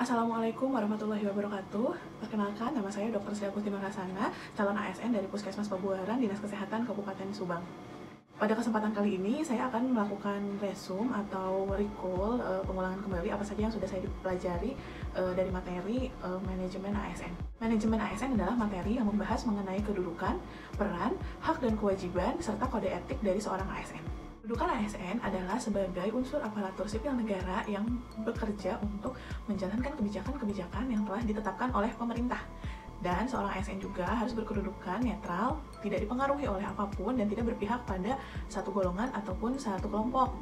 Assalamualaikum warahmatullahi wabarakatuh. Perkenalkan, nama saya Dr. Sri Agusti Makasana, calon ASN dari Puskesmas Pabuaran, Dinas Kesehatan Kabupaten Subang. Pada kesempatan kali ini, saya akan melakukan resume atau recall pengulangan kembali apa saja yang sudah saya pelajari dari materi manajemen ASN. Manajemen ASN adalah materi yang membahas mengenai kedudukan, peran, hak dan kewajiban, serta kode etik dari seorang ASN. Kedudukan ASN adalah sebagai unsur aparatur sipil negara yang bekerja untuk menjalankan kebijakan-kebijakan yang telah ditetapkan oleh pemerintah. Dan seorang ASN juga harus berkedudukan netral, tidak dipengaruhi oleh apapun, dan tidak berpihak pada satu golongan ataupun satu kelompok.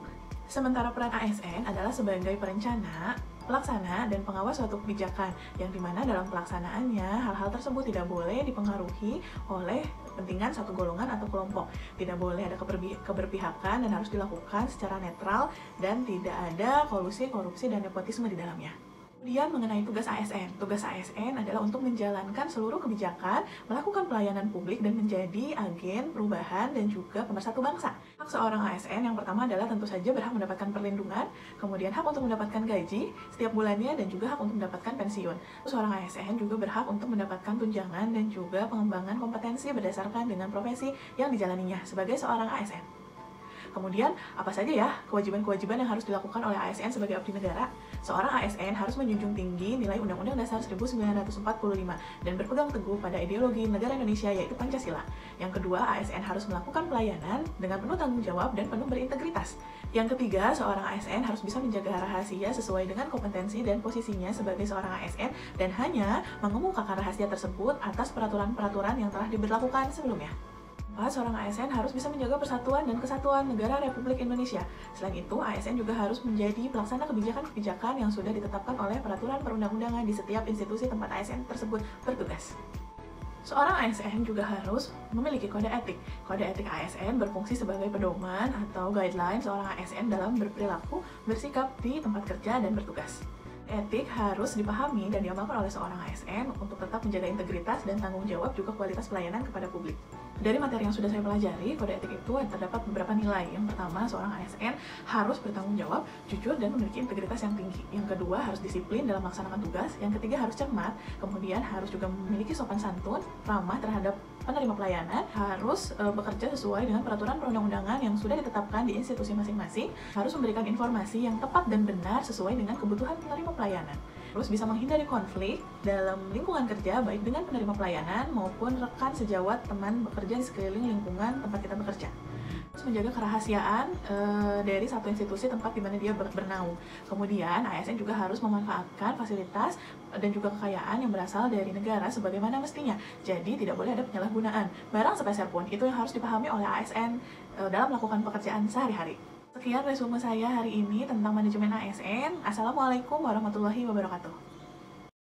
Sementara peran ASN adalah sebagai perencana, pelaksana, dan pengawas suatu kebijakan, yang dimana dalam pelaksanaannya hal-hal tersebut tidak boleh dipengaruhi oleh kepentingan satu golongan atau kelompok. Tidak boleh ada keberpihakan dan harus dilakukan secara netral dan tidak ada kolusi, korupsi, dan nepotisme di dalamnya. Kemudian mengenai tugas ASN. Tugas ASN adalah untuk menjalankan seluruh kebijakan, melakukan pelayanan publik, dan menjadi agen perubahan dan juga pemersatu bangsa. Hak seorang ASN yang pertama adalah tentu saja berhak mendapatkan perlindungan, kemudian hak untuk mendapatkan gaji setiap bulannya, dan juga hak untuk mendapatkan pensiun. Seorang ASN juga berhak untuk mendapatkan tunjangan dan juga pengembangan kompetensi berdasarkan dengan profesi yang dijalaninya sebagai seorang ASN. Kemudian, apa saja ya kewajiban-kewajiban yang harus dilakukan oleh ASN sebagai abdi negara? Seorang ASN harus menjunjung tinggi nilai Undang-Undang Dasar 1945 dan berpegang teguh pada ideologi negara Indonesia yaitu Pancasila. Yang kedua, ASN harus melakukan pelayanan dengan penuh tanggung jawab dan penuh berintegritas. Yang ketiga, seorang ASN harus bisa menjaga rahasia sesuai dengan kompetensi dan posisinya sebagai seorang ASN dan hanya mengemukakan rahasia tersebut atas peraturan-peraturan yang telah diberlakukan sebelumnya. Seorang ASN harus bisa menjaga persatuan dan kesatuan negara Republik Indonesia. Selain itu, ASN juga harus menjadi pelaksana kebijakan-kebijakan yang sudah ditetapkan oleh peraturan perundang-undangan di setiap institusi tempat ASN tersebut bertugas. Seorang ASN juga harus memiliki kode etik. Kode etik ASN berfungsi sebagai pedoman atau guideline seorang ASN dalam berperilaku, bersikap di tempat kerja, dan bertugas. Etik harus dipahami dan diamalkan oleh seorang ASN untuk tetap menjaga integritas dan tanggung jawab juga kualitas pelayanan kepada publik. Dari materi yang sudah saya pelajari, kode etik itu terdapat beberapa nilai. Yang pertama, seorang ASN harus bertanggung jawab, jujur, dan memiliki integritas yang tinggi. Yang kedua, harus disiplin dalam melaksanakan tugas. Yang ketiga, harus cermat. Kemudian harus juga memiliki sopan santun, ramah terhadap penerima pelayanan, harus bekerja sesuai dengan peraturan perundang-undangan yang sudah ditetapkan di institusi masing-masing, harus memberikan informasi yang tepat dan benar sesuai dengan kebutuhan penerima pelayanan. Terus bisa menghindari konflik dalam lingkungan kerja baik dengan penerima pelayanan maupun rekan sejawat teman bekerja di sekeliling lingkungan tempat kita bekerja. Terus menjaga kerahasiaan dari satu institusi tempat di mana dia bernaung. Kemudian ASN juga harus memanfaatkan fasilitas dan juga kekayaan yang berasal dari negara sebagaimana mestinya. Jadi tidak boleh ada penyalahgunaan barang sepeser pun. Itu yang harus dipahami oleh ASN dalam melakukan pekerjaan sehari-hari. Sekian resume saya hari ini tentang manajemen ASN. Assalamualaikum warahmatullahi wabarakatuh.